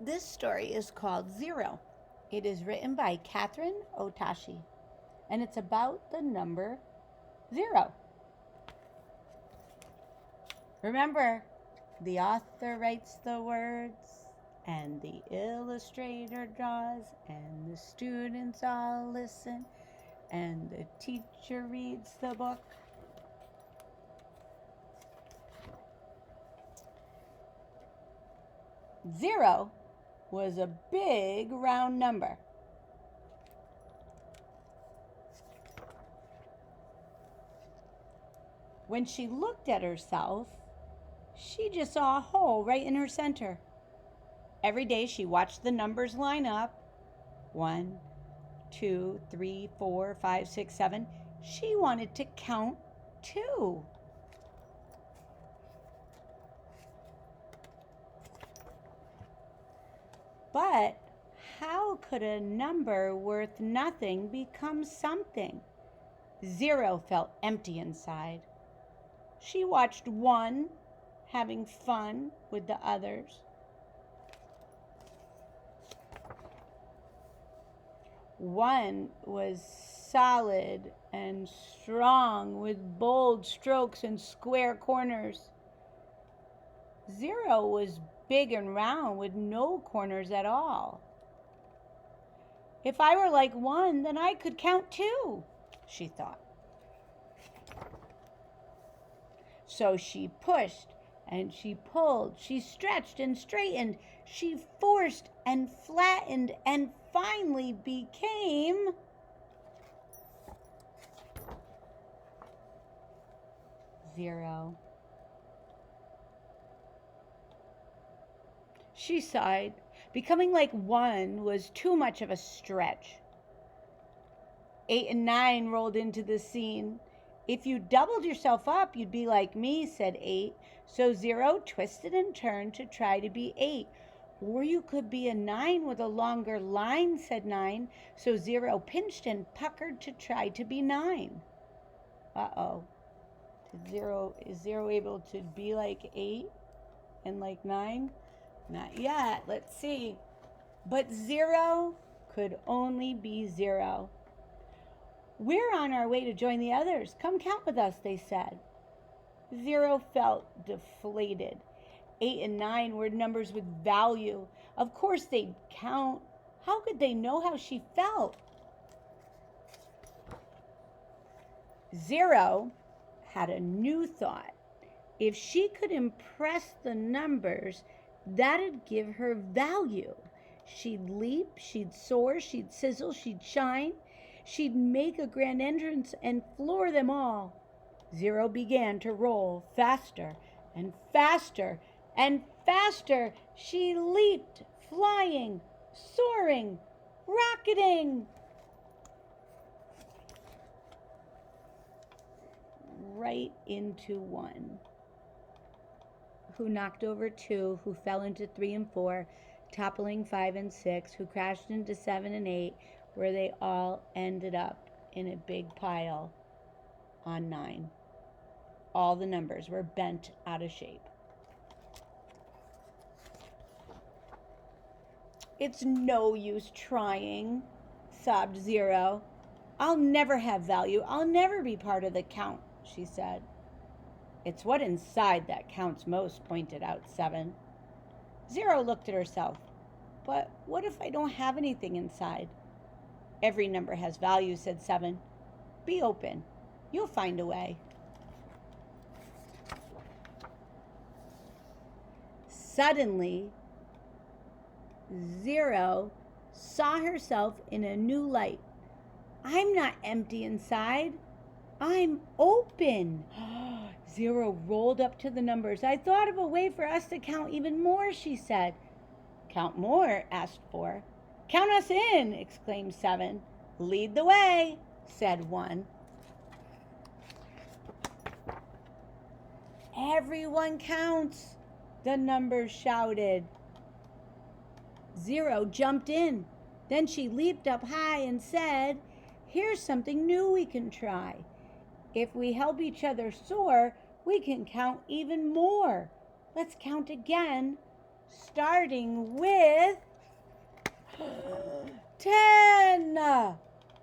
This story is called Zero. It is written by Kathryn Otoshi, and it's about the number zero. Remember, the author writes the words, and the illustrator draws, and the students all listen, and the teacher reads the book. Zero was a big round number. When she looked at herself, she just saw a hole right in her center. Every day she watched the numbers line up. 1, 2, 3, 4, 5, 6, 7. She wanted to count too. But how could a number worth nothing become something? Zero felt empty inside. She watched 1 having fun with the others. 1 was solid and strong with bold strokes and square corners. 0 was big and round with no corners at all. If I were like 1, then I could count too, she thought. So she pushed and she pulled, she stretched and straightened, she forced and flattened and finally became zero. She sighed. Becoming like 1 was too much of a stretch. 8 and 9 rolled into the scene. If you doubled yourself up, you'd be like me, said 8. So 0 twisted and turned to try to be 8. Or you could be a 9 with a longer line, said 9. So 0 pinched and puckered to try to be 9. Uh-oh. Is 0 able to be like 8 and like 9? Not yet. Let's see. But 0 could only be 0. We're on our way to join the others. Come count with us, they said. 0 felt deflated. 8 and 9 were numbers with value. Of course they'd count. How could they know how she felt? 0 had a new thought. If she could impress the numbers, that'd give her value. She'd leap, she'd soar, she'd sizzle, she'd shine. She'd make a grand entrance and floor them all. 0 began to roll faster and faster and faster. She leaped, flying, soaring, rocketing. Right into 1, who knocked over 2, who fell into 3 and 4, toppling 5 and 6, who crashed into 7 and 8, where they all ended up in a big pile on 9. All the numbers were bent out of shape. It's no use trying, sobbed 0. I'll never have value. I'll never be part of the count, she said. It's what inside that counts most, pointed out 7. 0 looked at herself. But what if I don't have anything inside? Every number has value, said 7. Be open. You'll find a way. Suddenly, 0 saw herself in a new light. I'm not empty inside. I'm open. 0 rolled up to the numbers. I thought of a way for us to count even more, she said. Count more, asked 4. Count us in, exclaimed 7. Lead the way, said 1. Everyone counts, the numbers shouted. 0 jumped in. Then she leaped up high and said, here's something new we can try. If we help each other soar, we can count even more. Let's count again starting with 10.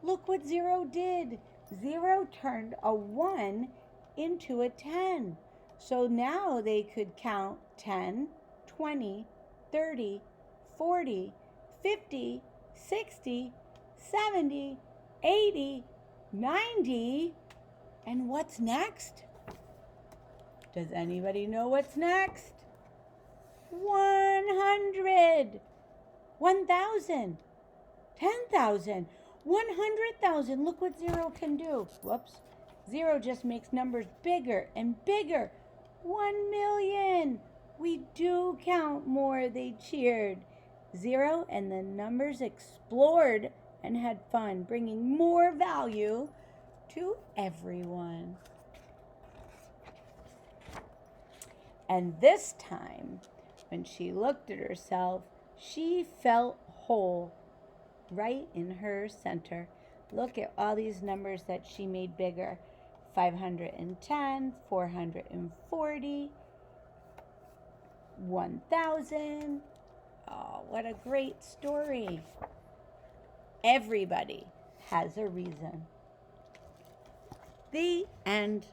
Look what 0 did. 0 turned a 1 into a 10. So now they could count 10, 20, 30, 40, 50, 60, 70, 80, 90. And what's next? Does anybody know what's next? 100, 1,000, 10,000, 100,000. Look what 0 can do. Whoops. 0 just makes numbers bigger and bigger. 1,000,000. We do count more. They cheered. 0 and the numbers explored and had fun, bringing more value to everyone. And this time, when she looked at herself, she felt whole right in her center. Look at all these numbers that she made bigger. 510, 440, 1,000. Oh, what a great story. Everybody has a reason. The end.